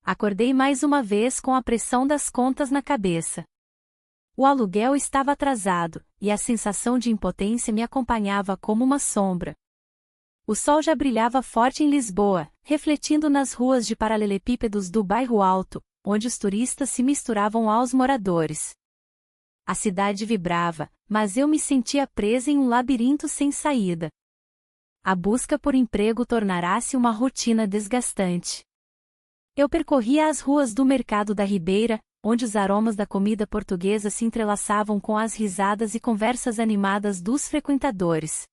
Acordei mais uma vez com a pressão das contas na cabeça. O aluguel estava atrasado, e a sensação de impotência me acompanhava como uma sombra. O sol já brilhava forte em Lisboa, refletindo nas ruas de paralelepípedos do bairro Alto, onde os turistas se misturavam aos moradores. A cidade vibrava, mas eu me sentia presa em um labirinto sem saída. A busca por emprego tornara-se uma rotina desgastante. Eu percorria as ruas do Mercado da Ribeira, onde os aromas da comida portuguesa se entrelaçavam com as risadas e conversas animadas dos frequentadores.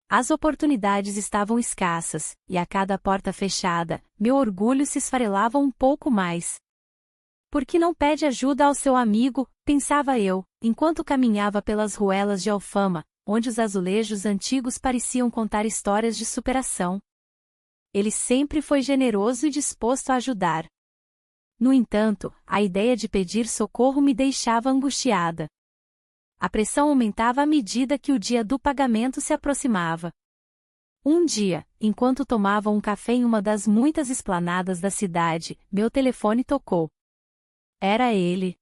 As oportunidades estavam escassas, e a cada porta fechada, meu orgulho se esfarelava um pouco mais. Por que não pede ajuda ao seu amigo, pensava eu, enquanto caminhava pelas ruelas de Alfama, onde os azulejos antigos pareciam contar histórias de superação. Ele sempre foi generoso e disposto a ajudar. No entanto, a ideia de pedir socorro me deixava angustiada. A pressão aumentava à medida que o dia do pagamento se aproximava. Um dia, enquanto tomava um café em uma das muitas esplanadas da cidade, meu telefone tocou. Era ele.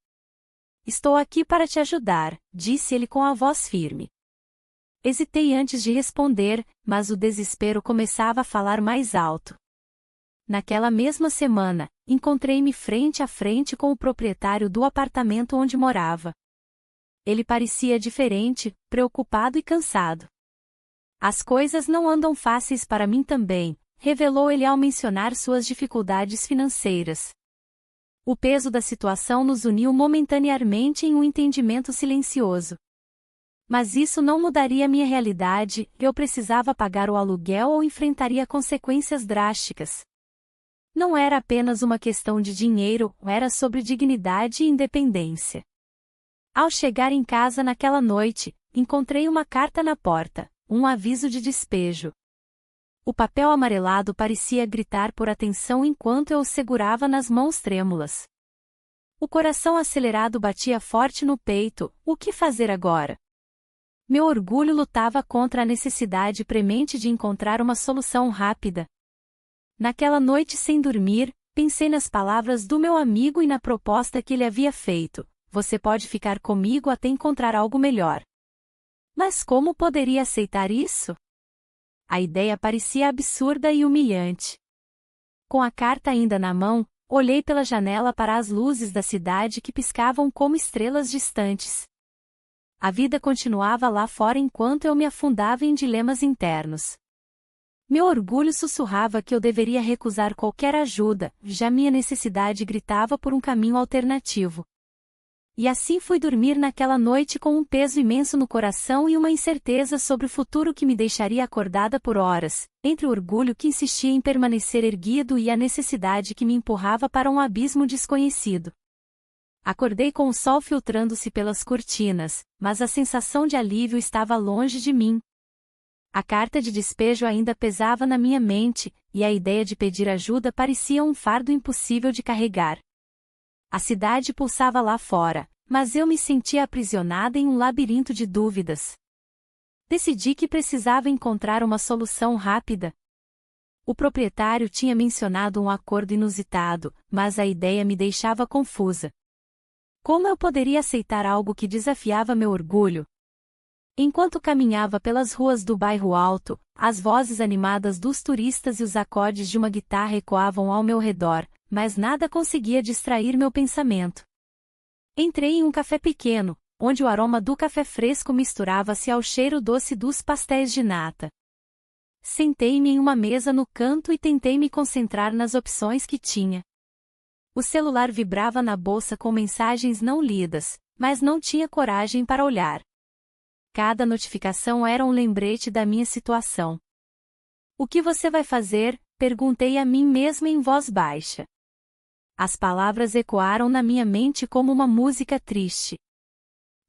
Estou aqui para te ajudar, disse ele com a voz firme. Hesitei antes de responder, mas o desespero começava a falar mais alto. Naquela mesma semana, encontrei-me frente a frente com o proprietário do apartamento onde morava. Ele parecia diferente, preocupado e cansado. As coisas não andam fáceis para mim também, revelou ele ao mencionar suas dificuldades financeiras. O peso da situação nos uniu momentaneamente em um entendimento silencioso. Mas isso não mudaria minha realidade, eu precisava pagar o aluguel ou enfrentaria consequências drásticas. Não era apenas uma questão de dinheiro, era sobre dignidade e independência. Ao chegar em casa naquela noite, encontrei uma carta na porta, um aviso de despejo. O papel amarelado parecia gritar por atenção enquanto eu o segurava nas mãos trêmulas. O coração acelerado batia forte no peito, o que fazer agora? Meu orgulho lutava contra a necessidade premente de encontrar uma solução rápida. Naquela noite sem dormir, pensei nas palavras do meu amigo e na proposta que ele havia feito. Você pode ficar comigo até encontrar algo melhor. Mas como poderia aceitar isso? A ideia parecia absurda e humilhante. Com a carta ainda na mão, olhei pela janela para as luzes da cidade que piscavam como estrelas distantes. A vida continuava lá fora enquanto eu me afundava em dilemas internos. Meu orgulho sussurrava que eu deveria recusar qualquer ajuda, já minha necessidade gritava por um caminho alternativo. E assim fui dormir naquela noite com um peso imenso no coração e uma incerteza sobre o futuro que me deixaria acordada por horas, entre o orgulho que insistia em permanecer erguido e a necessidade que me empurrava para um abismo desconhecido. Acordei com o sol filtrando-se pelas cortinas, mas a sensação de alívio estava longe de mim. A carta de despejo ainda pesava na minha mente, e a ideia de pedir ajuda parecia um fardo impossível de carregar. A cidade pulsava lá fora, mas eu me sentia aprisionada em um labirinto de dúvidas. Decidi que precisava encontrar uma solução rápida. O proprietário tinha mencionado um acordo inusitado, mas a ideia me deixava confusa. Como eu poderia aceitar algo que desafiava meu orgulho? Enquanto caminhava pelas ruas do bairro Alto, as vozes animadas dos turistas e os acordes de uma guitarra ecoavam ao meu redor, mas nada conseguia distrair meu pensamento. Entrei em um café pequeno, onde o aroma do café fresco misturava-se ao cheiro doce dos pastéis de nata. Sentei-me em uma mesa no canto e tentei me concentrar nas opções que tinha. O celular vibrava na bolsa com mensagens não lidas, mas não tinha coragem para olhar. Cada notificação era um lembrete da minha situação. O que você vai fazer? Perguntei a mim mesma em voz baixa. As palavras ecoaram na minha mente como uma música triste.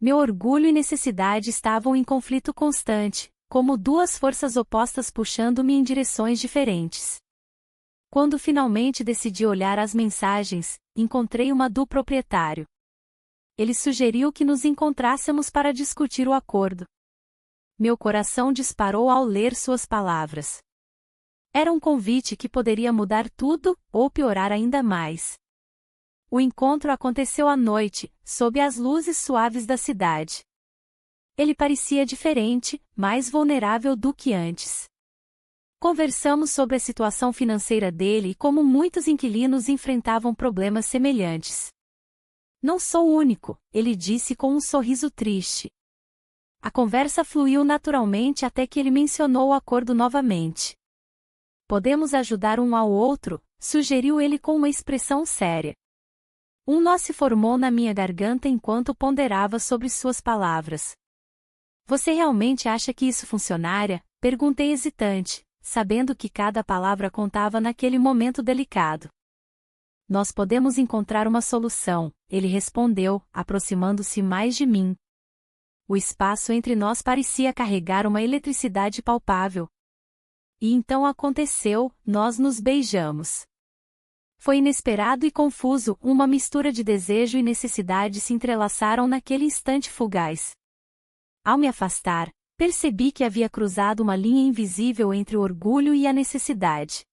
Meu orgulho e necessidade estavam em conflito constante, como duas forças opostas puxando-me em direções diferentes. Quando finalmente decidi olhar as mensagens, encontrei uma do proprietário. Ele sugeriu que nos encontrássemos para discutir o acordo. Meu coração disparou ao ler suas palavras. Era um convite que poderia mudar tudo, ou piorar ainda mais. O encontro aconteceu à noite, sob as luzes suaves da cidade. Ele parecia diferente, mais vulnerável do que antes. Conversamos sobre a situação financeira dele e como muitos inquilinos enfrentavam problemas semelhantes. Não sou o único, ele disse com um sorriso triste. A conversa fluiu naturalmente até que ele mencionou o acordo novamente. Podemos ajudar um ao outro, sugeriu ele com uma expressão séria. Um nó se formou na minha garganta enquanto ponderava sobre suas palavras. Você realmente acha que isso funcionaria? Perguntei hesitante, sabendo que cada palavra contava naquele momento delicado. Nós podemos encontrar uma solução, ele respondeu, aproximando-se mais de mim. O espaço entre nós parecia carregar uma eletricidade palpável. E então aconteceu, nós nos beijamos. Foi inesperado e confuso, uma mistura de desejo e necessidade se entrelaçaram naquele instante fugaz. Ao me afastar, percebi que havia cruzado uma linha invisível entre o orgulho e a necessidade.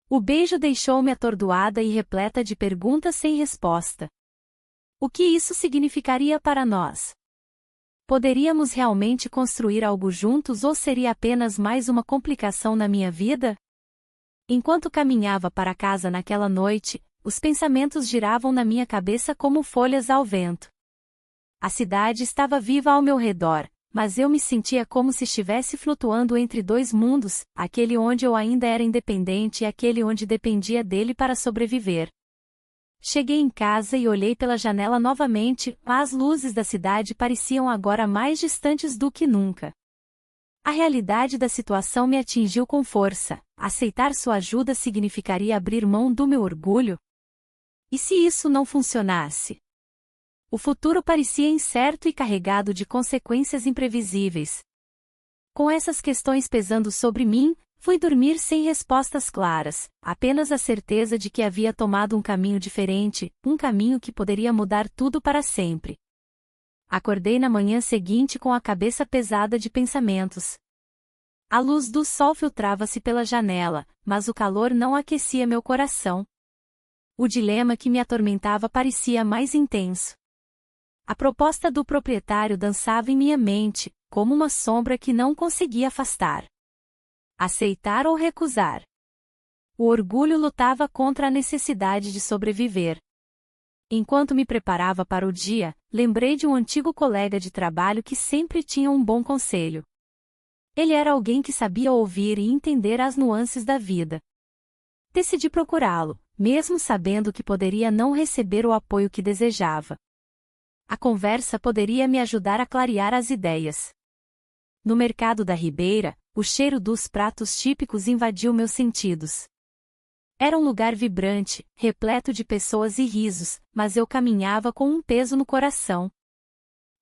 O beijo deixou-me atordoada e repleta de perguntas sem resposta. O que isso significaria para nós? Poderíamos realmente construir algo juntos ou seria apenas mais uma complicação na minha vida? Enquanto caminhava para casa naquela noite, os pensamentos giravam na minha cabeça como folhas ao vento. A cidade estava viva ao meu redor, mas eu me sentia como se estivesse flutuando entre dois mundos, aquele onde eu ainda era independente e aquele onde dependia dele para sobreviver. Cheguei em casa e olhei pela janela novamente, as luzes da cidade pareciam agora mais distantes do que nunca. A realidade da situação me atingiu com força. Aceitar sua ajuda significaria abrir mão do meu orgulho? E se isso não funcionasse? O futuro parecia incerto e carregado de consequências imprevisíveis. Com essas questões pesando sobre mim, fui dormir sem respostas claras, apenas a certeza de que havia tomado um caminho diferente, um caminho que poderia mudar tudo para sempre. Acordei na manhã seguinte com a cabeça pesada de pensamentos. A luz do sol filtrava-se pela janela, mas o calor não aquecia meu coração. O dilema que me atormentava parecia mais intenso. A proposta do proprietário dançava em minha mente, como uma sombra que não conseguia afastar. Aceitar ou recusar? O orgulho lutava contra a necessidade de sobreviver. Enquanto me preparava para o dia, lembrei de um antigo colega de trabalho que sempre tinha um bom conselho. Ele era alguém que sabia ouvir e entender as nuances da vida. Decidi procurá-lo, mesmo sabendo que poderia não receber o apoio que desejava. A conversa poderia me ajudar a clarear as ideias. No mercado da Ribeira, o cheiro dos pratos típicos invadiu meus sentidos. Era um lugar vibrante, repleto de pessoas e risos, mas eu caminhava com um peso no coração.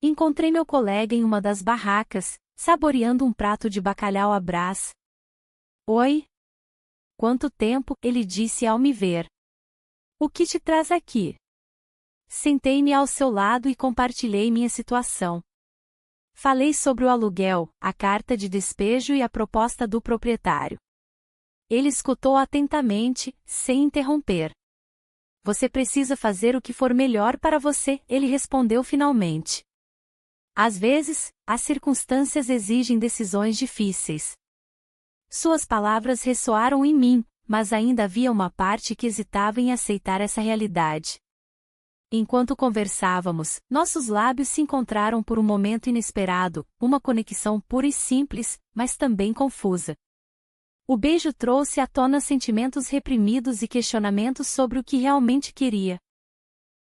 Encontrei meu colega em uma das barracas, saboreando um prato de bacalhau à Brás. Oi? Quanto tempo, ele disse ao me ver. O que te traz aqui? Sentei-me ao seu lado e compartilhei minha situação. Falei sobre o aluguel, a carta de despejo e a proposta do proprietário. Ele escutou atentamente, sem interromper. Você precisa fazer o que for melhor para você, ele respondeu finalmente. Às vezes, as circunstâncias exigem decisões difíceis. Suas palavras ressoaram em mim, mas ainda havia uma parte que hesitava em aceitar essa realidade. Enquanto conversávamos, nossos lábios se encontraram por um momento inesperado, uma conexão pura e simples, mas também confusa. O beijo trouxe à tona sentimentos reprimidos e questionamentos sobre o que realmente queria.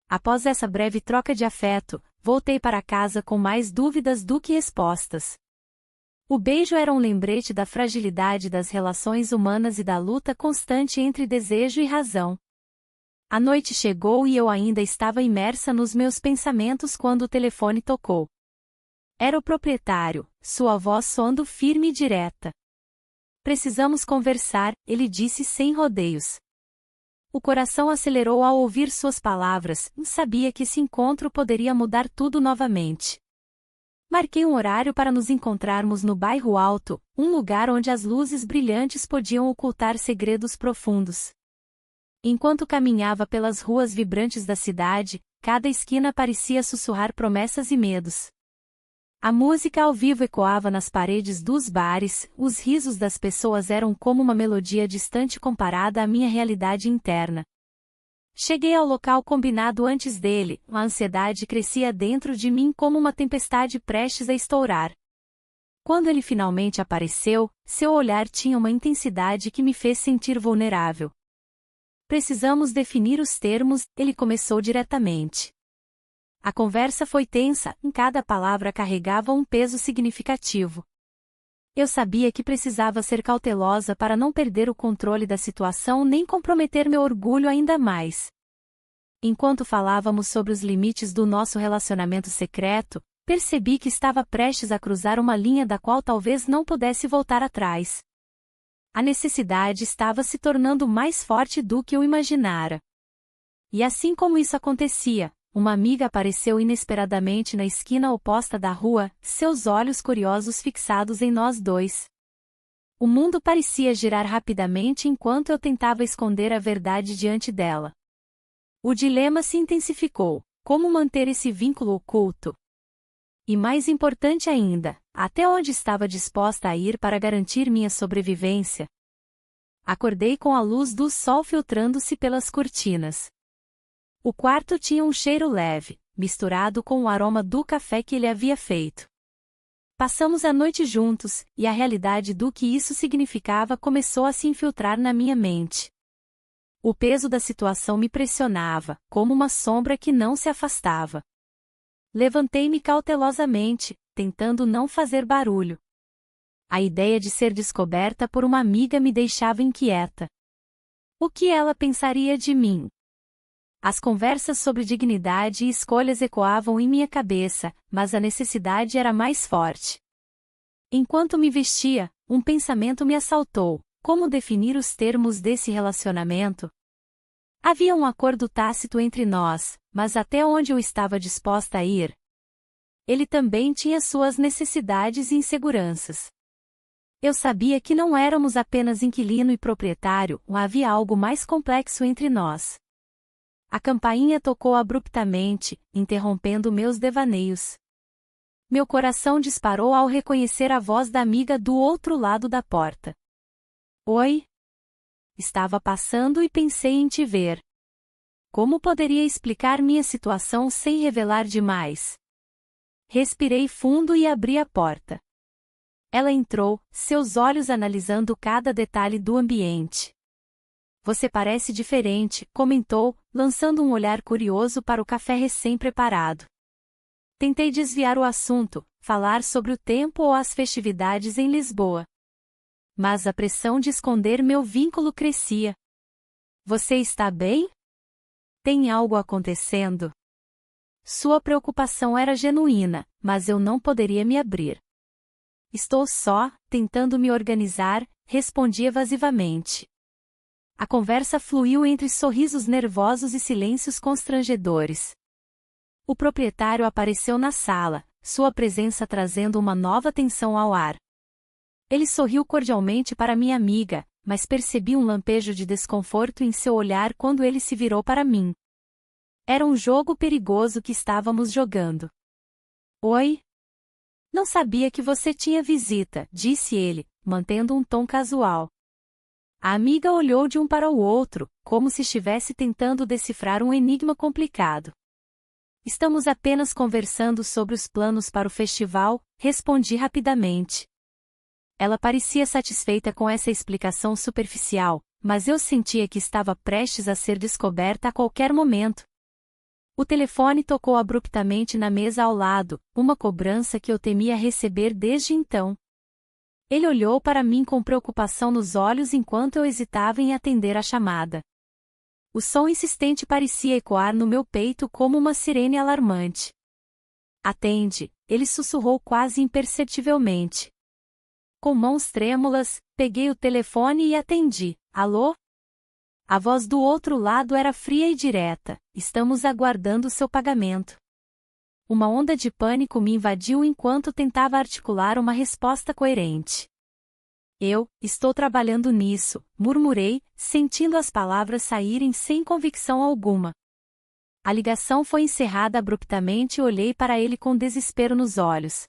Após essa breve troca de afeto, voltei para casa com mais dúvidas do que respostas. O beijo era um lembrete da fragilidade das relações humanas e da luta constante entre desejo e razão. A noite chegou e eu ainda estava imersa nos meus pensamentos quando o telefone tocou. Era o proprietário, sua voz soando firme e direta. Precisamos conversar, ele disse sem rodeios. O coração acelerou ao ouvir suas palavras, e sabia que esse encontro poderia mudar tudo novamente. Marquei um horário para nos encontrarmos no bairro Alto, um lugar onde as luzes brilhantes podiam ocultar segredos profundos. Enquanto caminhava pelas ruas vibrantes da cidade, cada esquina parecia sussurrar promessas e medos. A música ao vivo ecoava nas paredes dos bares, os risos das pessoas eram como uma melodia distante comparada à minha realidade interna. Cheguei ao local combinado antes dele, a ansiedade crescia dentro de mim como uma tempestade prestes a estourar. Quando ele finalmente apareceu, seu olhar tinha uma intensidade que me fez sentir vulnerável. Precisamos definir os termos, ele começou diretamente. A conversa foi tensa, em cada palavra carregava um peso significativo. Eu sabia que precisava ser cautelosa para não perder o controle da situação nem comprometer meu orgulho ainda mais. Enquanto falávamos sobre os limites do nosso relacionamento secreto, percebi que estava prestes a cruzar uma linha da qual talvez não pudesse voltar atrás. A necessidade estava se tornando mais forte do que eu imaginara. E assim como isso acontecia, uma amiga apareceu inesperadamente na esquina oposta da rua, seus olhos curiosos fixados em nós dois. O mundo parecia girar rapidamente enquanto eu tentava esconder a verdade diante dela. O dilema se intensificou: como manter esse vínculo oculto? E mais importante ainda, até onde estava disposta a ir para garantir minha sobrevivência? Acordei com a luz do sol filtrando-se pelas cortinas. O quarto tinha um cheiro leve, misturado com o aroma do café que ele havia feito. Passamos a noite juntos, e a realidade do que isso significava começou a se infiltrar na minha mente. O peso da situação me pressionava, como uma sombra que não se afastava. Levantei-me cautelosamente, tentando não fazer barulho. A ideia de ser descoberta por uma amiga me deixava inquieta. O que ela pensaria de mim? As conversas sobre dignidade e escolhas ecoavam em minha cabeça, mas a necessidade era mais forte. Enquanto me vestia, um pensamento me assaltou: como definir os termos desse relacionamento? Havia um acordo tácito entre nós, mas até onde eu estava disposta a ir? Ele também tinha suas necessidades e inseguranças. Eu sabia que não éramos apenas inquilino e proprietário, havia algo mais complexo entre nós. A campainha tocou abruptamente, interrompendo meus devaneios. Meu coração disparou ao reconhecer a voz da amiga do outro lado da porta. Oi? Estava passando e pensei em te ver. Como poderia explicar minha situação sem revelar demais? Respirei fundo e abri a porta. Ela entrou, seus olhos analisando cada detalhe do ambiente. Você parece diferente, comentou, lançando um olhar curioso para o café recém-preparado. Tentei desviar o assunto, falar sobre o tempo ou as festividades em Lisboa. Mas a pressão de esconder meu vínculo crescia. Você está bem? Tem algo acontecendo? Sua preocupação era genuína, mas eu não poderia me abrir. Estou só, tentando me organizar, respondi evasivamente. A conversa fluiu entre sorrisos nervosos e silêncios constrangedores. O proprietário apareceu na sala, sua presença trazendo uma nova tensão ao ar. Ele sorriu cordialmente para minha amiga, mas percebi um lampejo de desconforto em seu olhar quando ele se virou para mim. Era um jogo perigoso que estávamos jogando. Oi? Não sabia que você tinha visita, disse ele, mantendo um tom casual. A amiga olhou de um para o outro, como se estivesse tentando decifrar um enigma complicado. Estamos apenas conversando sobre os planos para o festival, respondi rapidamente. Ela parecia satisfeita com essa explicação superficial, mas eu sentia que estava prestes a ser descoberta a qualquer momento. O telefone tocou abruptamente na mesa ao lado, uma cobrança que eu temia receber desde então. Ele olhou para mim com preocupação nos olhos enquanto eu hesitava em atender a chamada. O som insistente parecia ecoar no meu peito como uma sirene alarmante. Atende, ele sussurrou quase imperceptivelmente. Com mãos trêmulas, peguei o telefone e atendi. Alô? A voz do outro lado era fria e direta. Estamos aguardando seu pagamento. Uma onda de pânico me invadiu enquanto tentava articular uma resposta coerente. Estou trabalhando nisso, murmurei, sentindo as palavras saírem sem convicção alguma. A ligação foi encerrada abruptamente e olhei para ele com desespero nos olhos.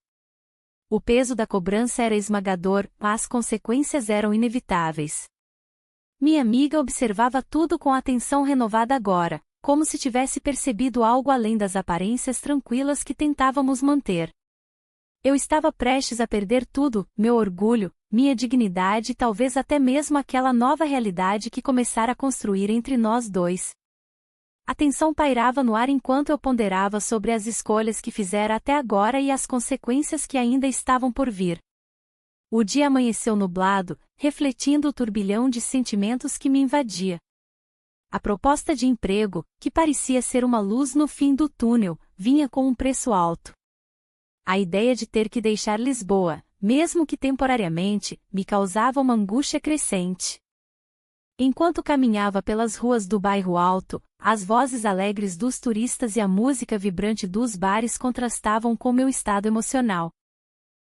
O peso da cobrança era esmagador, mas as consequências eram inevitáveis. Minha amiga observava tudo com atenção renovada agora, como se tivesse percebido algo além das aparências tranquilas que tentávamos manter. Eu estava prestes a perder tudo, meu orgulho, minha dignidade e talvez até mesmo aquela nova realidade que começara a construir entre nós dois. A tensão pairava no ar enquanto eu ponderava sobre as escolhas que fizera até agora e as consequências que ainda estavam por vir. O dia amanheceu nublado, refletindo o turbilhão de sentimentos que me invadia. A proposta de emprego, que parecia ser uma luz no fim do túnel, vinha com um preço alto. A ideia de ter que deixar Lisboa, mesmo que temporariamente, me causava uma angústia crescente. Enquanto caminhava pelas ruas do bairro Alto, as vozes alegres dos turistas e a música vibrante dos bares contrastavam com meu estado emocional.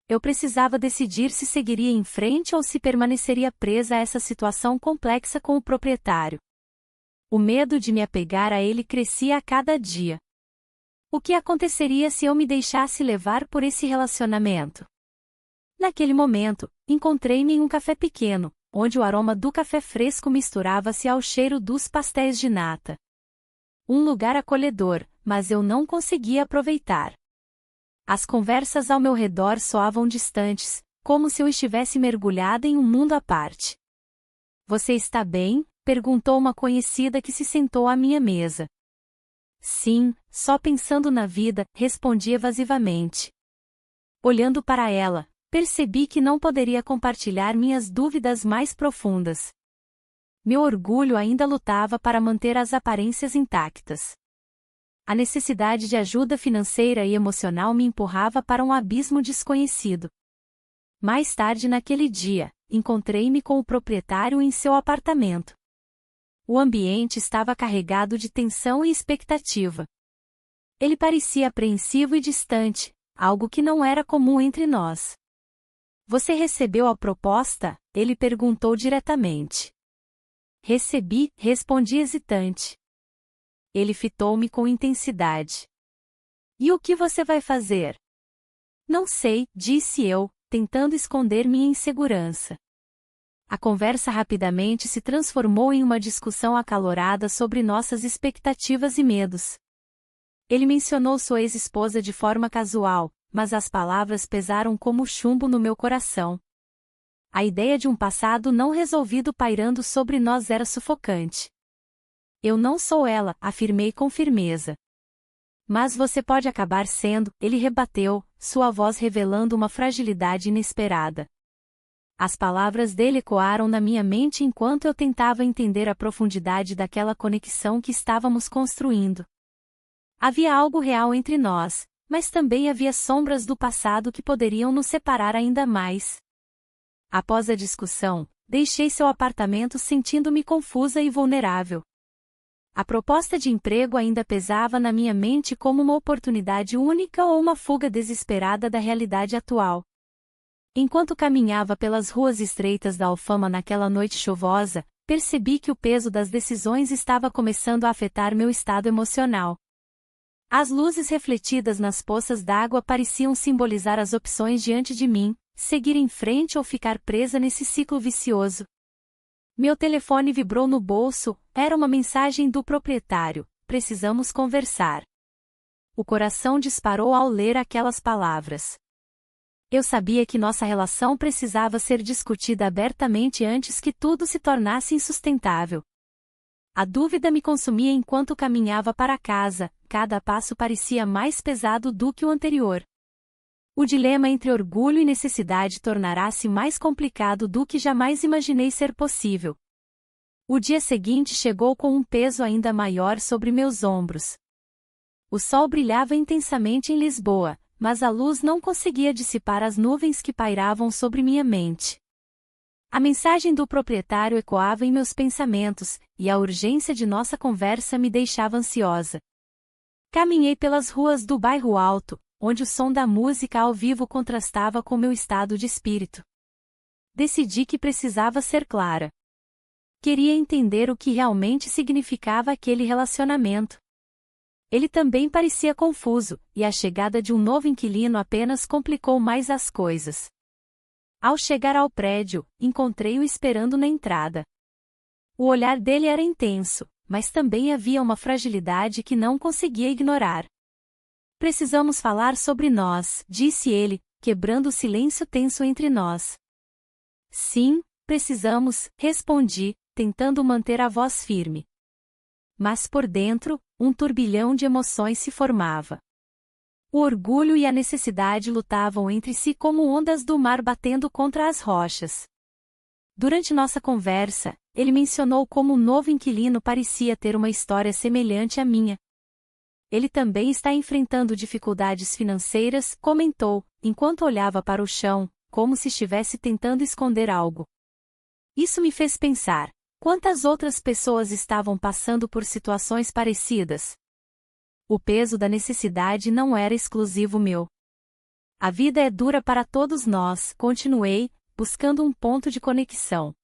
Eu precisava decidir se seguiria em frente ou se permaneceria presa a essa situação complexa com o proprietário. O medo de me apegar a ele crescia a cada dia. O que aconteceria se eu me deixasse levar por esse relacionamento? Naquele momento, encontrei-me em um café pequeno, onde o aroma do café fresco misturava-se ao cheiro dos pastéis de nata. Um lugar acolhedor, mas eu não conseguia aproveitar. As conversas ao meu redor soavam distantes, como se eu estivesse mergulhada em um mundo à parte. "Você está bem?", perguntou uma conhecida que se sentou à minha mesa. "Sim, só pensando na vida", respondi evasivamente. Olhando para ela, percebi que não poderia compartilhar minhas dúvidas mais profundas. Meu orgulho ainda lutava para manter as aparências intactas. A necessidade de ajuda financeira e emocional me empurrava para um abismo desconhecido. Mais tarde naquele dia, encontrei-me com o proprietário em seu apartamento. O ambiente estava carregado de tensão e expectativa. Ele parecia apreensivo e distante, algo que não era comum entre nós. "Você recebeu a proposta?", ele perguntou diretamente. "Recebi", respondi hesitante. Ele fitou-me com intensidade. "E o que você vai fazer?" "Não sei", disse eu, tentando esconder minha insegurança. A conversa rapidamente se transformou em uma discussão acalorada sobre nossas expectativas e medos. Ele mencionou sua ex-esposa de forma casual, mas as palavras pesaram como chumbo no meu coração. A ideia de um passado não resolvido pairando sobre nós era sufocante. "Eu não sou ela", afirmei com firmeza. "Mas você pode acabar sendo", ele rebateu, sua voz revelando uma fragilidade inesperada. As palavras dele ecoaram na minha mente enquanto eu tentava entender a profundidade daquela conexão que estávamos construindo. Havia algo real entre nós, mas também havia sombras do passado que poderiam nos separar ainda mais. Após a discussão, deixei seu apartamento sentindo-me confusa e vulnerável. A proposta de emprego ainda pesava na minha mente como uma oportunidade única ou uma fuga desesperada da realidade atual. Enquanto caminhava pelas ruas estreitas da Alfama naquela noite chuvosa, percebi que o peso das decisões estava começando a afetar meu estado emocional. As luzes refletidas nas poças d'água pareciam simbolizar as opções diante de mim: seguir em frente ou ficar presa nesse ciclo vicioso. Meu telefone vibrou no bolso, era uma mensagem do proprietário: "Precisamos conversar." O coração disparou ao ler aquelas palavras. Eu sabia que nossa relação precisava ser discutida abertamente antes que tudo se tornasse insustentável. A dúvida me consumia enquanto caminhava para casa, cada passo parecia mais pesado do que o anterior. O dilema entre orgulho e necessidade tornará-se mais complicado do que jamais imaginei ser possível. O dia seguinte chegou com um peso ainda maior sobre meus ombros. O sol brilhava intensamente em Lisboa, mas a luz não conseguia dissipar as nuvens que pairavam sobre minha mente. A mensagem do proprietário ecoava em meus pensamentos, e a urgência de nossa conversa me deixava ansiosa. Caminhei pelas ruas do bairro Alto, onde o som da música ao vivo contrastava com meu estado de espírito. Decidi que precisava ser clara. Queria entender o que realmente significava aquele relacionamento. Ele também parecia confuso, e a chegada de um novo inquilino apenas complicou mais as coisas. Ao chegar ao prédio, encontrei-o esperando na entrada. O olhar dele era intenso, mas também havia uma fragilidade que não conseguia ignorar. Precisamos falar sobre nós, disse ele, quebrando o silêncio tenso entre nós. Sim, precisamos, respondi, tentando manter a voz firme. Mas por dentro, um turbilhão de emoções se formava. O orgulho e a necessidade lutavam entre si como ondas do mar batendo contra as rochas. Durante nossa conversa, ele mencionou como o novo inquilino parecia ter uma história semelhante à minha. Ele também está enfrentando dificuldades financeiras, comentou, enquanto olhava para o chão, como se estivesse tentando esconder algo. Isso me fez pensar, quantas outras pessoas estavam passando por situações parecidas? O peso da necessidade não era exclusivo meu. A vida é dura para todos nós, continuei, buscando um ponto de conexão.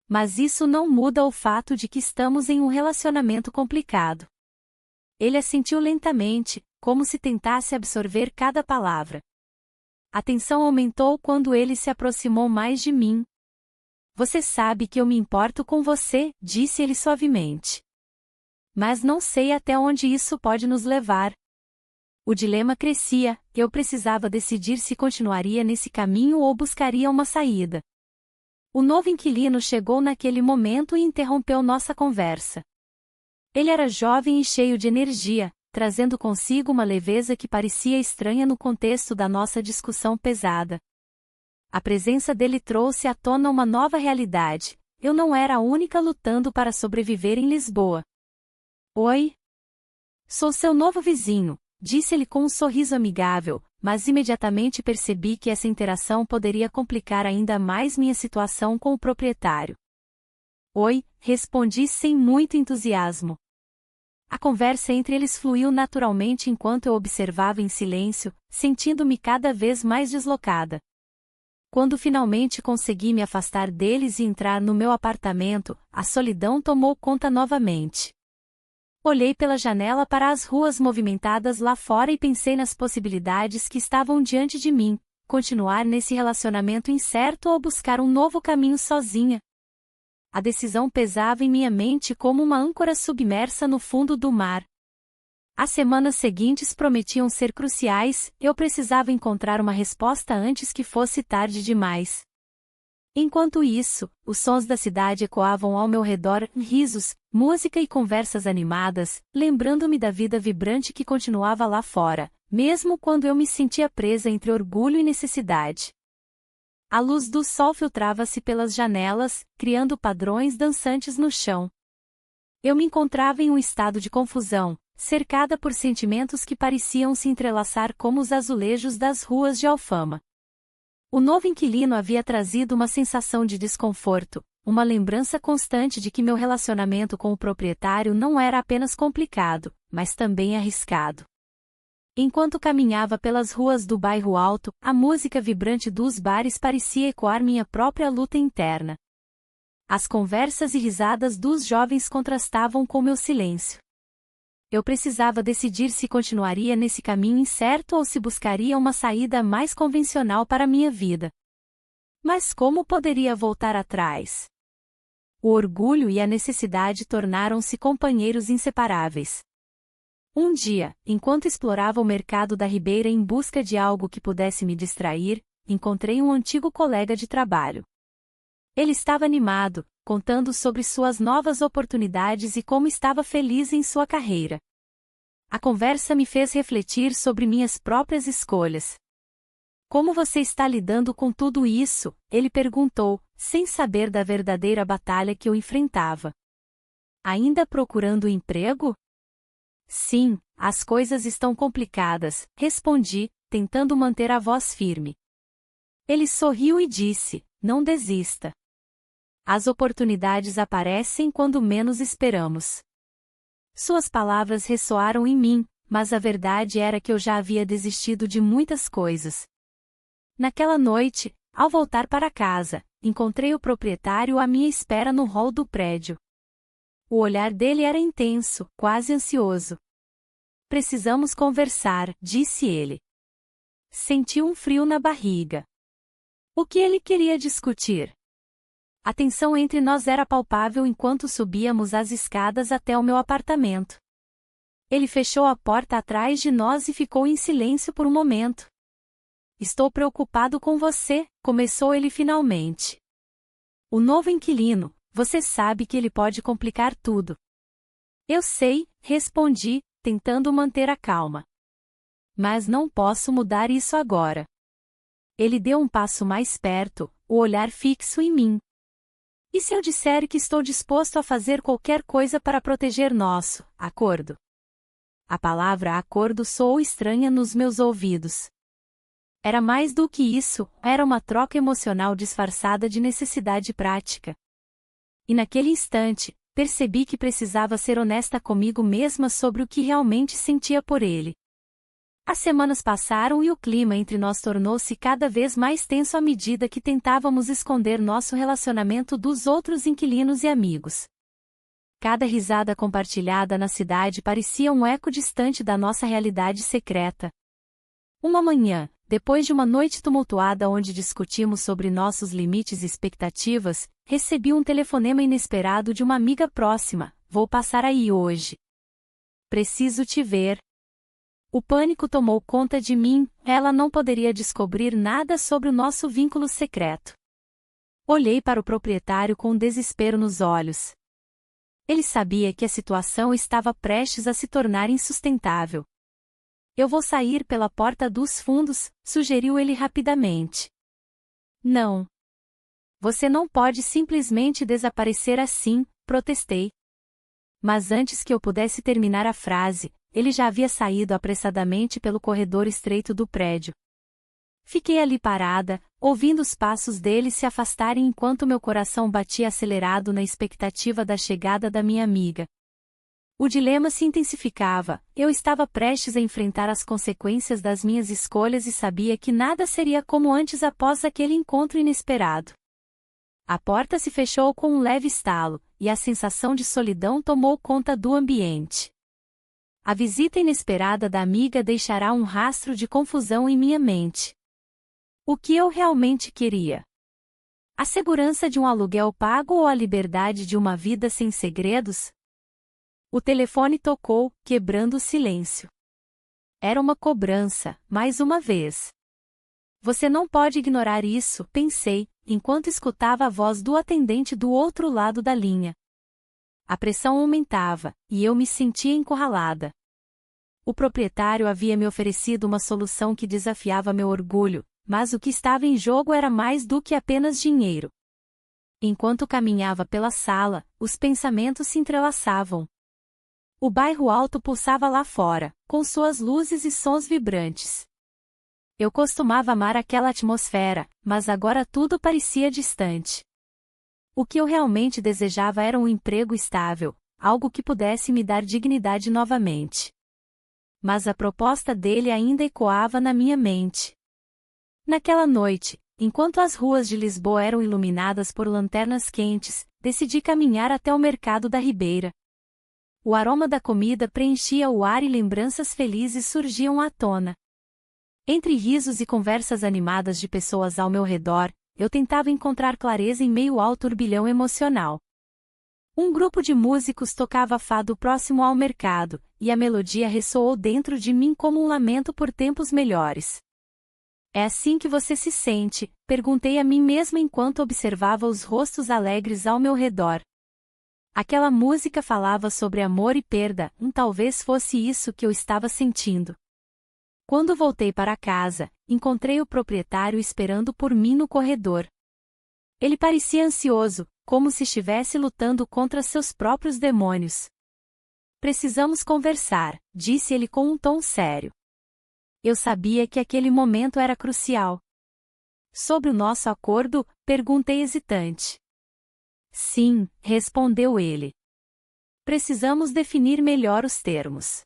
Mas isso não muda o fato de que estamos em um relacionamento complicado. Ele assentiu lentamente, como se tentasse absorver cada palavra. A tensão aumentou quando ele se aproximou mais de mim. Você sabe que eu me importo com você, disse ele suavemente. Mas não sei até onde isso pode nos levar. O dilema crescia, eu precisava decidir se continuaria nesse caminho ou buscaria uma saída. O novo inquilino chegou naquele momento e interrompeu nossa conversa. Ele era jovem e cheio de energia, trazendo consigo uma leveza que parecia estranha no contexto da nossa discussão pesada. A presença dele trouxe à tona uma nova realidade. Eu não era a única lutando para sobreviver em Lisboa. Oi? Sou seu novo vizinho, disse ele com um sorriso amigável, mas imediatamente percebi que essa interação poderia complicar ainda mais minha situação com o proprietário. Oi, respondi sem muito entusiasmo. A conversa entre eles fluiu naturalmente enquanto eu observava em silêncio, sentindo-me cada vez mais deslocada. Quando finalmente consegui me afastar deles e entrar no meu apartamento, a solidão tomou conta novamente. Olhei pela janela para as ruas movimentadas lá fora e pensei nas possibilidades que estavam diante de mim, continuar nesse relacionamento incerto ou buscar um novo caminho sozinha. A decisão pesava em minha mente como uma âncora submersa no fundo do mar. As semanas seguintes prometiam ser cruciais, eu precisava encontrar uma resposta antes que fosse tarde demais. Enquanto isso, os sons da cidade ecoavam ao meu redor, risos, música e conversas animadas, lembrando-me da vida vibrante que continuava lá fora, mesmo quando eu me sentia presa entre orgulho e necessidade. A luz do sol filtrava-se pelas janelas, criando padrões dançantes no chão. Eu me encontrava em um estado de confusão, cercada por sentimentos que pareciam se entrelaçar como os azulejos das ruas de Alfama. O novo inquilino havia trazido uma sensação de desconforto, uma lembrança constante de que meu relacionamento com o proprietário não era apenas complicado, mas também arriscado. Enquanto caminhava pelas ruas do bairro Alto, a música vibrante dos bares parecia ecoar minha própria luta interna. As conversas e risadas dos jovens contrastavam com meu silêncio. Eu precisava decidir se continuaria nesse caminho incerto ou se buscaria uma saída mais convencional para minha vida. Mas como poderia voltar atrás? O orgulho e a necessidade tornaram-se companheiros inseparáveis. Um dia, enquanto explorava o mercado da Ribeira em busca de algo que pudesse me distrair, encontrei um antigo colega de trabalho. Ele estava animado, contando sobre suas novas oportunidades e como estava feliz em sua carreira. A conversa me fez refletir sobre minhas próprias escolhas. Como você está lidando com tudo isso? Ele perguntou, sem saber da verdadeira batalha que eu enfrentava. Ainda procurando emprego? Sim, as coisas estão complicadas, respondi, tentando manter a voz firme. Ele sorriu e disse, não desista. As oportunidades aparecem quando menos esperamos. Suas palavras ressoaram em mim, mas a verdade era que eu já havia desistido de muitas coisas. Naquela noite, ao voltar para casa, encontrei o proprietário à minha espera no hall do prédio. O olhar dele era intenso, quase ansioso. Precisamos conversar, disse ele. Senti um frio na barriga. O que ele queria discutir? A tensão entre nós era palpável enquanto subíamos as escadas até o meu apartamento. Ele fechou a porta atrás de nós e ficou em silêncio por um momento. Estou preocupado com você, começou ele finalmente. O novo inquilino, você sabe que ele pode complicar tudo. Eu sei, respondi, tentando manter a calma. Mas não posso mudar isso agora. Ele deu um passo mais perto, o olhar fixo em mim. E se eu disser que estou disposto a fazer qualquer coisa para proteger nosso acordo? A palavra acordo soou estranha nos meus ouvidos. Era mais do que isso, era uma troca emocional disfarçada de necessidade prática. E naquele instante, percebi que precisava ser honesta comigo mesma sobre o que realmente sentia por ele. As semanas passaram e o clima entre nós tornou-se cada vez mais tenso à medida que tentávamos esconder nosso relacionamento dos outros inquilinos e amigos. Cada risada compartilhada na cidade parecia um eco distante da nossa realidade secreta. Uma manhã, depois de uma noite tumultuada onde discutimos sobre nossos limites e expectativas, recebi um telefonema inesperado de uma amiga próxima. Vou passar aí hoje. Preciso te ver. O pânico tomou conta de mim, ela não poderia descobrir nada sobre o nosso vínculo secreto. Olhei para o proprietário com desespero nos olhos. Ele sabia que a situação estava prestes a se tornar insustentável. Eu vou sair pela porta dos fundos, sugeriu ele rapidamente. Não. Você não pode simplesmente desaparecer assim, protestei. Mas antes que eu pudesse terminar a frase, ele já havia saído apressadamente pelo corredor estreito do prédio. Fiquei ali parada, ouvindo os passos dele se afastarem enquanto meu coração batia acelerado na expectativa da chegada da minha amiga. O dilema se intensificava, eu estava prestes a enfrentar as consequências das minhas escolhas e sabia que nada seria como antes após aquele encontro inesperado. A porta se fechou com um leve estalo, e a sensação de solidão tomou conta do ambiente. A visita inesperada da amiga deixará um rastro de confusão em minha mente. O que eu realmente queria? A segurança de um aluguel pago ou a liberdade de uma vida sem segredos? O telefone tocou, quebrando o silêncio. Era uma cobrança, mais uma vez. Você não pode ignorar isso, pensei, enquanto escutava a voz do atendente do outro lado da linha. A pressão aumentava, e eu me sentia encurralada. O proprietário havia me oferecido uma solução que desafiava meu orgulho, mas o que estava em jogo era mais do que apenas dinheiro. Enquanto caminhava pela sala, os pensamentos se entrelaçavam. O bairro alto pulsava lá fora, com suas luzes e sons vibrantes. Eu costumava amar aquela atmosfera, mas agora tudo parecia distante. O que eu realmente desejava era um emprego estável, algo que pudesse me dar dignidade novamente. Mas a proposta dele ainda ecoava na minha mente. Naquela noite, enquanto as ruas de Lisboa eram iluminadas por lanternas quentes, decidi caminhar até o mercado da Ribeira. O aroma da comida preenchia o ar e lembranças felizes surgiam à tona. Entre risos e conversas animadas de pessoas ao meu redor, eu tentava encontrar clareza em meio ao turbilhão emocional. Um grupo de músicos tocava fado próximo ao mercado, e a melodia ressoou dentro de mim como um lamento por tempos melhores. É assim que você se sente? Perguntei a mim mesma enquanto observava os rostos alegres ao meu redor. Aquela música falava sobre amor e perda, talvez fosse isso que eu estava sentindo. Quando voltei para casa, encontrei o proprietário esperando por mim no corredor. Ele parecia ansioso, como se estivesse lutando contra seus próprios demônios. Precisamos conversar, disse ele com um tom sério. Eu sabia que aquele momento era crucial. Sobre o nosso acordo, perguntei hesitante. Sim, respondeu ele. Precisamos definir melhor os termos.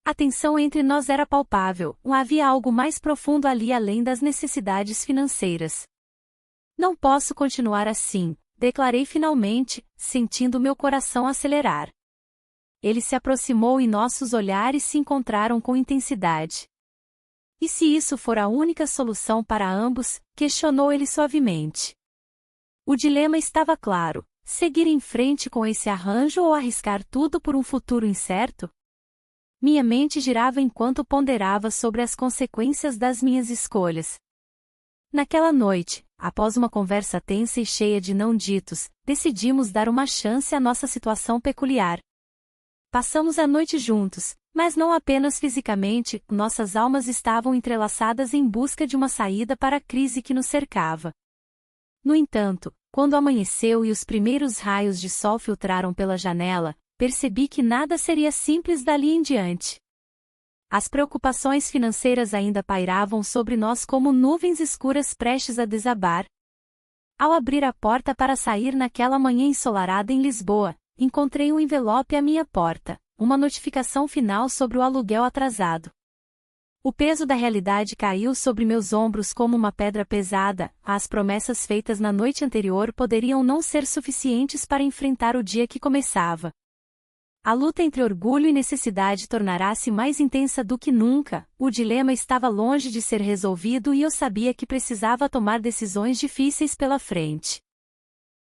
A tensão entre nós era palpável, havia algo mais profundo ali além das necessidades financeiras. Não posso continuar assim, declarei finalmente, sentindo meu coração acelerar. Ele se aproximou e nossos olhares se encontraram com intensidade. E se isso for a única solução para ambos? Questionou ele suavemente. O dilema estava claro: seguir em frente com esse arranjo ou arriscar tudo por um futuro incerto? Minha mente girava enquanto ponderava sobre as consequências das minhas escolhas. Naquela noite, após uma conversa tensa e cheia de não ditos, decidimos dar uma chance à nossa situação peculiar. Passamos a noite juntos, mas não apenas fisicamente, nossas almas estavam entrelaçadas em busca de uma saída para a crise que nos cercava. No entanto, quando amanheceu e os primeiros raios de sol filtraram pela janela, percebi que nada seria simples dali em diante. As preocupações financeiras ainda pairavam sobre nós como nuvens escuras prestes a desabar. Ao abrir a porta para sair naquela manhã ensolarada em Lisboa, encontrei um envelope à minha porta, uma notificação final sobre o aluguel atrasado. O peso da realidade caiu sobre meus ombros como uma pedra pesada. As promessas feitas na noite anterior poderiam não ser suficientes para enfrentar o dia que começava. A luta entre orgulho e necessidade tornará-se mais intensa do que nunca. O dilema estava longe de ser resolvido e eu sabia que precisava tomar decisões difíceis pela frente.